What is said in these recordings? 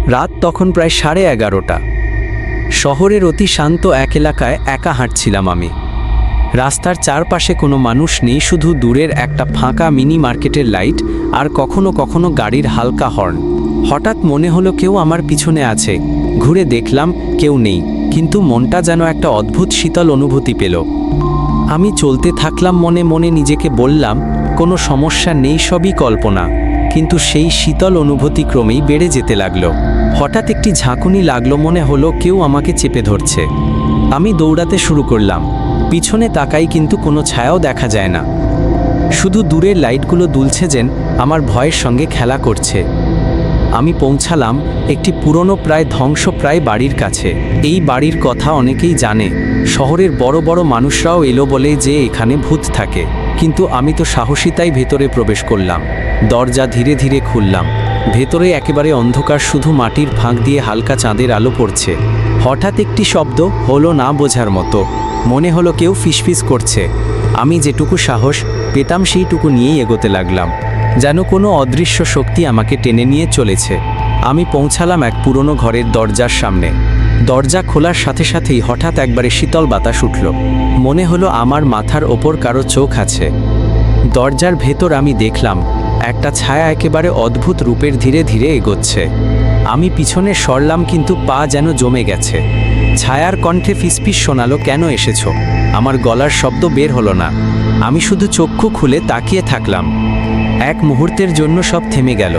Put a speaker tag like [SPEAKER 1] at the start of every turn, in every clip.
[SPEAKER 1] রাত তখন প্রায় 11:30। শহরের অতি শান্ত এক এলাকায় একা হাঁটছিলাম আমি। রাস্তার চারপাশে কোনো মানুষ নেই, শুধু দূরের একটা ফাঁকা মিনি মার্কেটের লাইট আর কখনো কখনো গাড়ির হালকা হর্ন। হঠাৎ মনে হলো কেউ আমার পিছনে আছে। ঘুরে দেখলাম কেউ নেই, কিন্তু মনটা যেন একটা অদ্ভুত শীতল অনুভূতি পেল। আমি চলতে থাকলাম, মনে মনে নিজেকে বললাম কোনো সমস্যা নেই, সবই কল্পনা। কিন্তু সেই শীতল অনুভূতি ক্রমেই বেড়ে যেতে লাগলো। হঠাৎ একটি ঝাঁকুনি লাগলো, মনে হলো কেউ আমাকে চেপে ধরছে। আমি দৌড়াতে শুরু করলাম। পিছনে তাকাই, কিন্তু কোনো ছায়াও দেখা যায় না। শুধু দূরের লাইটগুলো দুলছে, যেন আমার ভয়ের সঙ্গে খেলা করছে। আমি পৌঁছালাম একটি পুরনো প্রায় ধ্বংসপ্রায় বাড়ির কাছে। এই বাড়ির কথা অনেকেই জানে, শহরের বড় বড় মানুষরাও এলো বলে যে এখানে ভূত থাকে। কিন্তু আমি তো সাহসী, তাই ভেতরে প্রবেশ করলাম। দরজা ধীরে ধীরে খুললাম। ভেতরে একেবারে অন্ধকার, শুধু মাটির ফাঁক দিয়ে হালকা চাঁদের আলো পড়ছে। হঠাৎ একটি শব্দ হলো, না বোঝার মতো। মনে হলো কেউ ফিসফিস করছে। আমি যেটুকু সাহস পেতাম সেইটুকু নিয়েই এগোতে লাগলাম, যেন কোনো অদৃশ্য শক্তি আমাকে টেনে নিয়ে চলেছে। আমি পৌঁছালাম এক পুরনো ঘরের দরজার সামনে। দরজা খোলার সাথে সাথেই হঠাৎ একবারে শীতল বাতাস উঠল। মনে হলো আমার মাথার ওপর কারো চোখ আছে। দরজার ভেতর আমি দেখলাম একটা ছায়া একেবারে অদ্ভুত রূপের ধীরে ধীরে এগোচ্ছে। আমি পিছনে সরলাম, কিন্তু পা যেন জমে গেছে। ছায়ার কণ্ঠে ফিসফিস শোনালো, কেন এসেছো? আমার গলার শব্দ বের হলো না। আমি শুধু চক্ষু খুলে তাকিয়ে থাকলাম। এক মুহূর্তের জন্য সব থেমে গেল।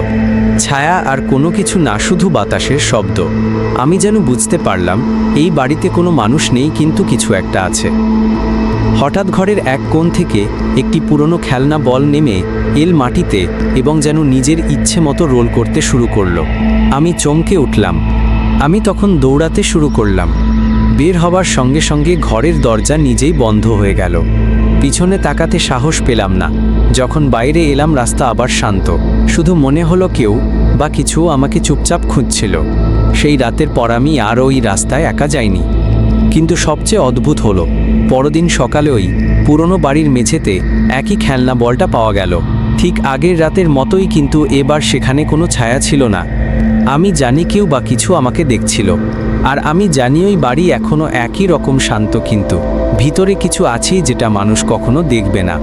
[SPEAKER 1] ছায়া আর কোনো কিছু না, শুধু বাতাসের শব্দ। আমি যেন বুঝতে পারলাম এই বাড়িতে কোনো মানুষ নেই, কিন্তু কিছু একটা আছে। হঠাৎ ঘরের এক কোণ থেকে একটি পুরনো খেলনা বল নেমে এল মাটিতে এবং যেন নিজের ইচ্ছে মতো রোল করতে শুরু করলো। আমি চমকে উঠলাম। আমি তখন দৌড়াতে শুরু করলাম। বের হবার সঙ্গে সঙ্গে ঘরের দরজা নিজেই বন্ধ হয়ে গেল। পিছনে তাকাতে সাহস পেলাম না। যখন বাইরে এলাম, রাস্তা আবার শান্ত। শুধু মনে হলো কেউ বা কিছু আমাকে চুপচাপ খুঁজছিল। সেই রাতের পর আমি আর ওই রাস্তায় একা যাইনি। কিন্তু সবচেয়ে অদ্ভুত হলো, পরদিন সকালে ওই পুরনো বাড়ির মেঝেতে একই খেলনা বলটা পাওয়া গেল, ঠিক আগের রাতের মতোই। কিন্তু এবার সেখানে কোনো ছায়া ছিল না। আমি জানি কেউ বা কিছু আমাকে দেখছিল। আর আমি জানি ওই বাড়ি এখনো একই রকম শান্ত, কিন্তু ভিতরে কিছু আছেই যেটা মানুষ কখনো দেখবে না।